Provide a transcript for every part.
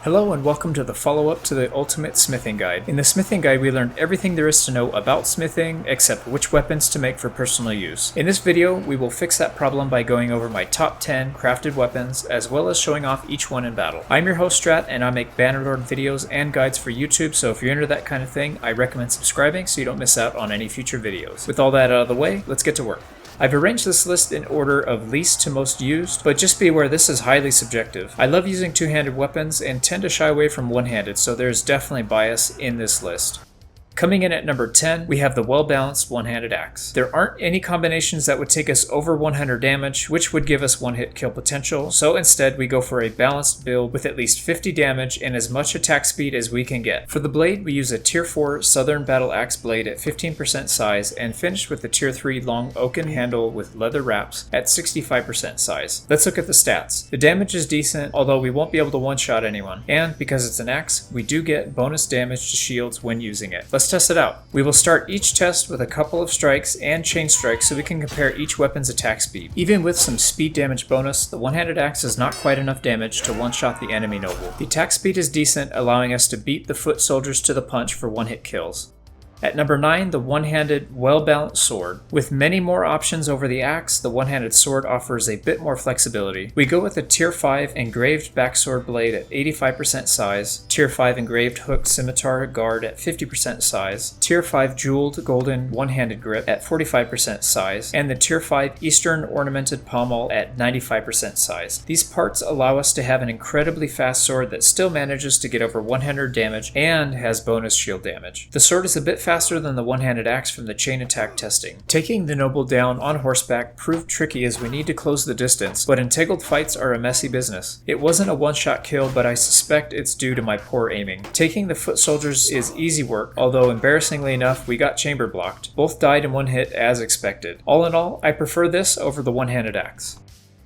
Hello and welcome to the follow-up to the Ultimate Smithing Guide. In the Smithing Guide we learned everything there is to know about smithing, except which weapons to make for personal use. In this video we will fix that problem by going over my top 10 crafted weapons, as well as showing off each one in battle. I'm your host Strat, and I make Bannerlord videos and guides for YouTube, so if you're into that kind of thing, I recommend subscribing so you don't miss out on any future videos. With all that out of the way, let's get to work. I've arranged this list in order of least to most used, but just be aware this is highly subjective. I love using two-handed weapons and tend to shy away from one-handed, so there's definitely bias in this list. Coming in at number 10, we have the well-balanced one-handed axe. There aren't any combinations that would take us over 100 damage, which would give us one-hit kill potential, so instead we go for a balanced build with at least 50 damage and as much attack speed as we can get. For the blade, we use a tier 4 Southern Battle Axe blade at 15% size and finished with the tier 3 long oaken handle with leather wraps at 65% size. Let's look at the stats. The damage is decent, although we won't be able to one-shot anyone, and because it's an axe, we do get bonus damage to shields when using it. Let's test it out. We will start each test with a couple of strikes and chain strikes so we can compare each weapon's attack speed. Even with some speed damage bonus, the one-handed axe is not quite enough damage to one-shot the enemy noble. The attack speed is decent, allowing us to beat the foot soldiers to the punch for one-hit kills. At number 9, the one-handed, well-balanced sword. With many more options over the axe, the one-handed sword offers a bit more flexibility. We go with a tier 5 engraved backsword blade at 85% size, tier 5 engraved hooked scimitar guard at 50% size, tier 5 jeweled golden one-handed grip at 45% size, and the tier 5 eastern ornamented pommel at 95% size. These parts allow us to have an incredibly fast sword that still manages to get over 100 damage and has bonus shield damage. The sword is a bit faster than the one-handed axe from the chain attack testing. Taking the noble down on horseback proved tricky as we need to close the distance, but entangled fights are a messy business. It wasn't a one-shot kill, but I suspect it's due to my poor aiming. Taking the foot soldiers is easy work, although embarrassingly enough we got chamber blocked. Both died in one hit as expected. All in all, I prefer this over the one-handed axe.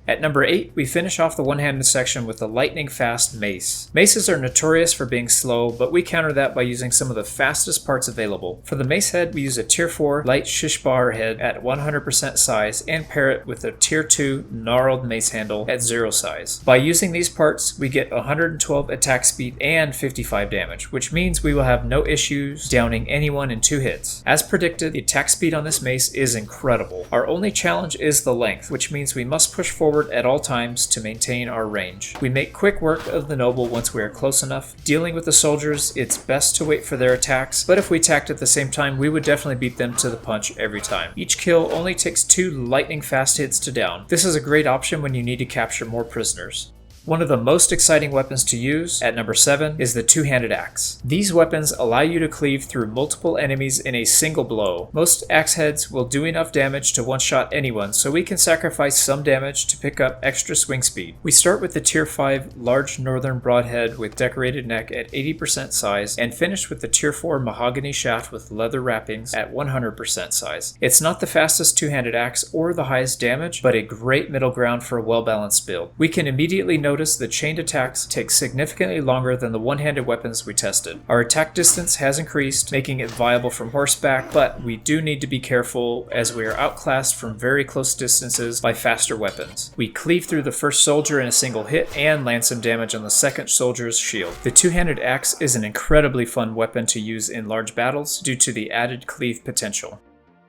At number 8, we finish off the one-handed section with the lightning-fast Mace. Maces are notorious for being slow, but we counter that by using some of the fastest parts available. For the mace head, we use a tier 4 light shishbar head at 100% size and pair it with a tier 2 gnarled mace handle at 0 size. By using these parts, we get 112 attack speed and 55 damage, which means we will have no issues downing anyone in 2 hits. As predicted, the attack speed on this mace is incredible. Our only challenge is the length, which means we must push forward at all times to maintain our range. We make quick work of the noble once we are close enough. Dealing with the soldiers, it's best to wait for their attacks, but if we attacked at the same time, we would definitely beat them to the punch every time. Each kill only takes 2 lightning fast hits to down. This is a great option when you need to capture more prisoners. One of the most exciting weapons to use, at number 7, is the two-handed axe. These weapons allow you to cleave through multiple enemies in a single blow. Most axe heads will do enough damage to one-shot anyone, so we can sacrifice some damage to pick up extra swing speed. We start with the tier 5 large northern broadhead with decorated neck at 80% size, and finish with the tier 4 mahogany shaft with leather wrappings at 100% size. It's not the fastest two-handed axe or the highest damage, but a great middle ground for a well-balanced build. We can immediately notice the chained attacks take significantly longer than the one-handed weapons we tested. Our attack distance has increased, making it viable from horseback, but we do need to be careful as we are outclassed from very close distances by faster weapons. We cleave through the first soldier in a single hit and land some damage on the second soldier's shield. The two-handed axe is an incredibly fun weapon to use in large battles due to the added cleave potential.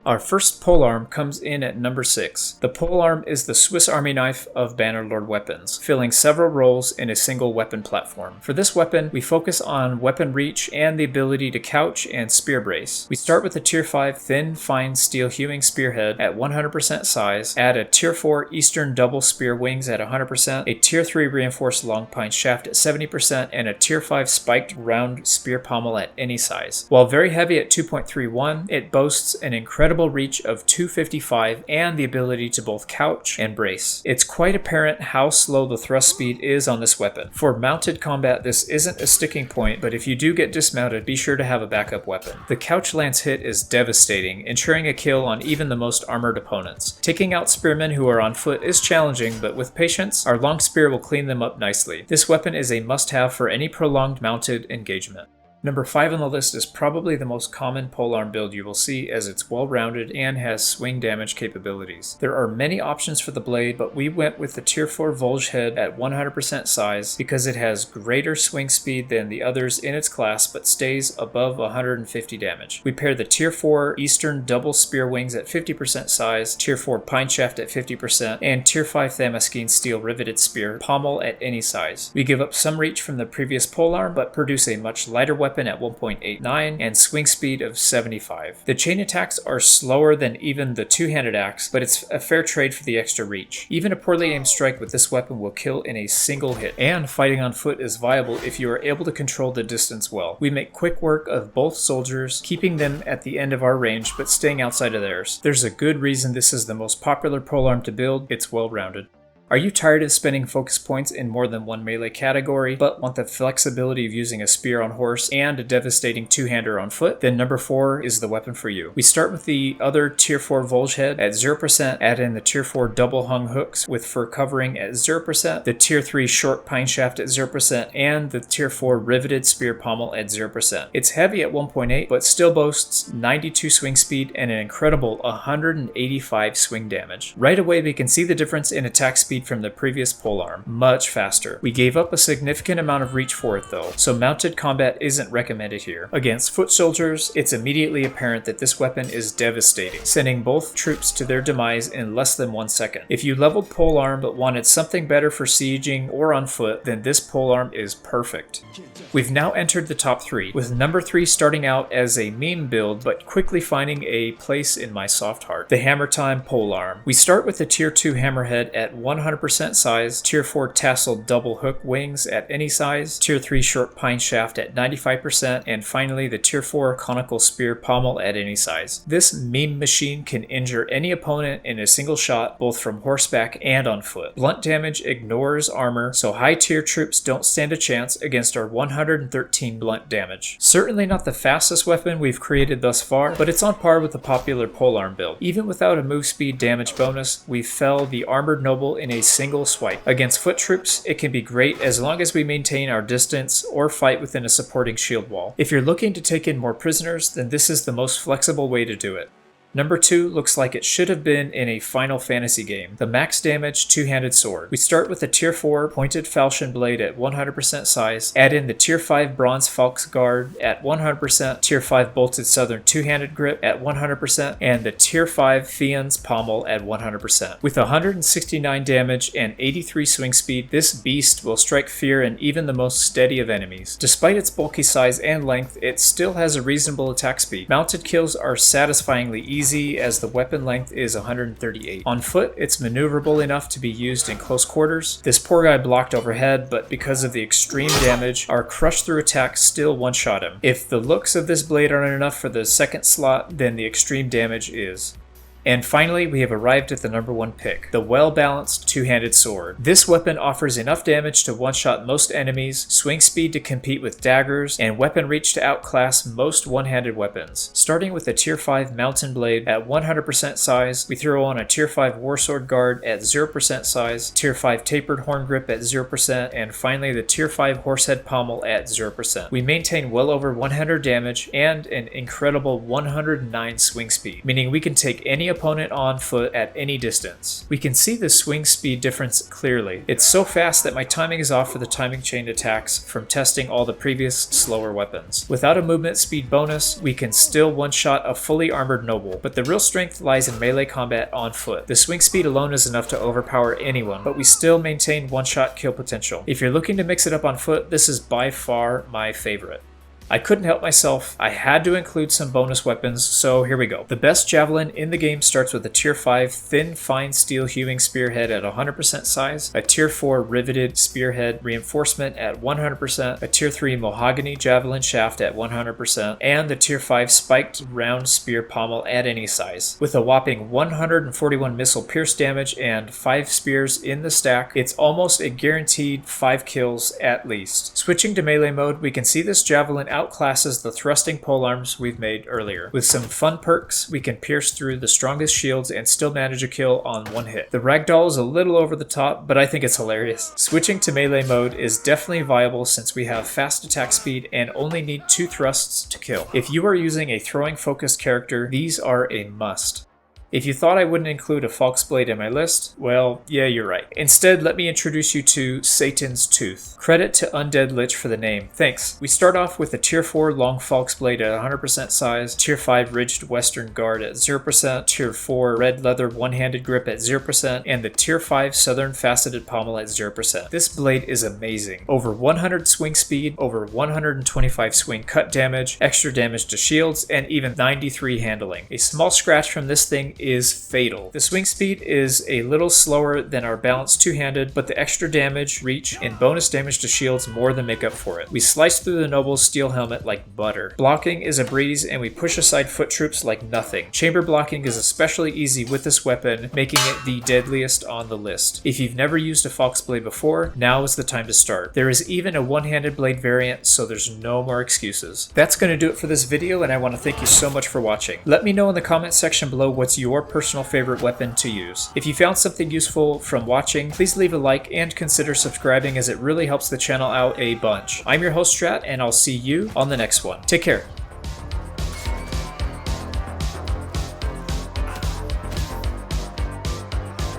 Our first polearm comes in at number 6. The polearm is the Swiss Army knife of Bannerlord weapons, filling several roles in a single weapon platform. For this weapon, we focus on weapon reach and the ability to couch and spear brace. We start with a tier 5 thin, fine steel hewing spearhead at 100% size, add a tier 4 eastern double spear wings at 100%, a tier 3 reinforced long pine shaft at 70%, and a tier 5 spiked round spear pommel at any size. While very heavy at 2.31, it boasts an incredible reach of 255 and the ability to both couch and brace. It's quite apparent how slow the thrust speed is on this weapon. For mounted combat, this isn't a sticking point, but if you do get dismounted, be sure to have a backup weapon. The couch lance hit is devastating, ensuring a kill on even the most armored opponents. Taking out spearmen who are on foot is challenging, but with patience, our long spear will clean them up nicely. This weapon is a must-have for any prolonged mounted engagement. Number 5 on the list is probably the most common polearm build you will see, as it's well-rounded and has swing damage capabilities. There are many options for the blade, but we went with the Tier 4 Volge head at 100% size because it has greater swing speed than the others in its class but stays above 150 damage. We pair the Tier 4 Eastern double spear wings at 50% size, Tier 4 pine shaft at 50%, and Tier 5 Thamaskene steel riveted spear pommel at any size. We give up some reach from the previous polearm but produce a much lighter weapon at 1.89 and swing speed of 75. The chain attacks are slower than even the two-handed axe, but it's a fair trade for the extra reach. Even a poorly aimed strike with this weapon will kill in a single hit, and fighting on foot is viable if you are able to control the distance well. We make quick work of both soldiers, keeping them at the end of our range but staying outside of theirs. There's a good reason this is the most popular polearm to build. It's well-rounded. Are you tired of spending focus points in more than one melee category, but want the flexibility of using a spear on horse and a devastating two-hander on foot? Then number 4 is the weapon for you. We start with the other Tier 4 Volge head at 0%, add in the Tier 4 double hung hooks with fur covering at 0%, the Tier 3 short pine shaft at 0%, and the Tier 4 riveted spear pommel at 0%. It's heavy at 1.8, but still boasts 92 swing speed and an incredible 185 swing damage. Right away we can see the difference in attack speed from the previous polearm, much faster. We gave up a significant amount of reach for it though, so mounted combat isn't recommended here. Against foot soldiers, it's immediately apparent that this weapon is devastating, sending both troops to their demise in less than 1 second. If you leveled polearm but wanted something better for sieging or on foot, then this polearm is perfect. We've now entered the top 3, with number 3 starting out as a meme build but quickly finding a place in my soft heart. The Hammer Time polearm. We start with the Tier 2 hammerhead at 100% size, Tier 4 tasseled double hook wings at any size, Tier 3 short pine shaft at 95%, and finally the Tier 4 conical spear pommel at any size. This meme machine can injure any opponent in a single shot, both from horseback and on foot. Blunt damage ignores armor, so high tier troops don't stand a chance against our 113 blunt damage. Certainly not the fastest weapon we've created thus far, but it's on par with the popular polearm build. Even without a move speed damage bonus, we fell the armored noble in a single swipe. Against foot troops, it can be great as long as we maintain our distance or fight within a supporting shield wall. If you're looking to take in more prisoners, then this is the most flexible way to do it. Number 2 looks like it should have been in a Final Fantasy game, the max damage two-handed sword. We start with the Tier 4 pointed falchion blade at 100% size, add in the Tier 5 bronze falx guard at 100%, Tier 5 bolted southern two-handed grip at 100%, and the Tier 5 Fian's pommel at 100%. With 169 damage and 83 swing speed, this beast will strike fear in even the most steady of enemies. Despite its bulky size and length, it still has a reasonable attack speed. Mounted kills are satisfyingly easy as the weapon length is 138. On foot, it's maneuverable enough to be used in close quarters. This poor guy blocked overhead, but because of the extreme damage, our crush through attack still one-shot him. If the looks of this blade aren't enough for the second slot, then the extreme damage is. And finally, we have arrived at the number 1 pick, the well-balanced two-handed sword. This weapon offers enough damage to one-shot most enemies, swing speed to compete with daggers, and weapon reach to outclass most one-handed weapons. Starting with the Tier 5 mountain blade at 100% size, we throw on a Tier 5 warsword guard at 0% size, Tier 5 tapered horn grip at 0%, and finally the Tier 5 horsehead pommel at 0%. We maintain well over 100 damage and an incredible 109 swing speed, meaning we can take any opponent on foot at any distance. We can see the swing speed difference clearly. It's so fast that my timing is off for the timing chain attacks from testing all the previous slower weapons. Without a movement speed bonus, we can still one-shot a fully armored noble, but the real strength lies in melee combat on foot. The swing speed alone is enough to overpower anyone, but we still maintain one-shot kill potential. If you're looking to mix it up on foot, this is by far my favorite. I couldn't help myself. I had to include some bonus weapons, so here we go. The best javelin in the game starts with a Tier 5 thin, fine steel hewing spearhead at 100% size, a Tier 4 riveted spearhead reinforcement at 100%, a Tier 3 mahogany javelin shaft at 100%, and the Tier 5 spiked round spear pommel at any size. With a whopping 141 missile pierce damage and 5 spears in the stack, it's almost a guaranteed 5 kills at least. Switching to melee mode, we can see this javelin outclasses the thrusting polearms we've made earlier. With some fun perks, we can pierce through the strongest shields and still manage a kill on one hit. The ragdoll is a little over the top, but I think it's hilarious. Switching to melee mode is definitely viable since we have fast attack speed and only need 2 thrusts to kill. If you are using a throwing focused character, these are a must. If you thought I wouldn't include a Falxblade in my list, well, yeah, you're right. Instead, let me introduce you to Satan's Tooth. Credit to Undead Lich for the name. Thanks. We start off with a Tier 4 long Falxblade at 100% size, Tier 5 Ridged Western Guard at 0%, Tier 4 Red Leather One-Handed Grip at 0%, and the Tier 5 Southern Faceted Pommel at 0%. This blade is amazing. Over 100 swing speed, over 125 swing cut damage, extra damage to shields, and even 93 handling. A small scratch from this thing is fatal. The swing speed is a little slower than our balanced two-handed, but the extra damage, reach, and bonus damage to shields more than make up for it. We slice through the noble's steel helmet like butter. Blocking is a breeze, and we push aside foot troops like nothing. Chamber blocking is especially easy with this weapon, making it the deadliest on the list. If you've never used a Falxblade before, now is the time to start. There is even a one-handed blade variant, so there's no more excuses. That's going to do it for this video, and I want to thank you so much for watching. Let me know in the comment section below what's your personal favorite weapon to use. If you found something useful from watching, please leave a like and consider subscribing as it really helps the channel out a bunch. I'm your host Strat, and I'll see you on the next one. Take care.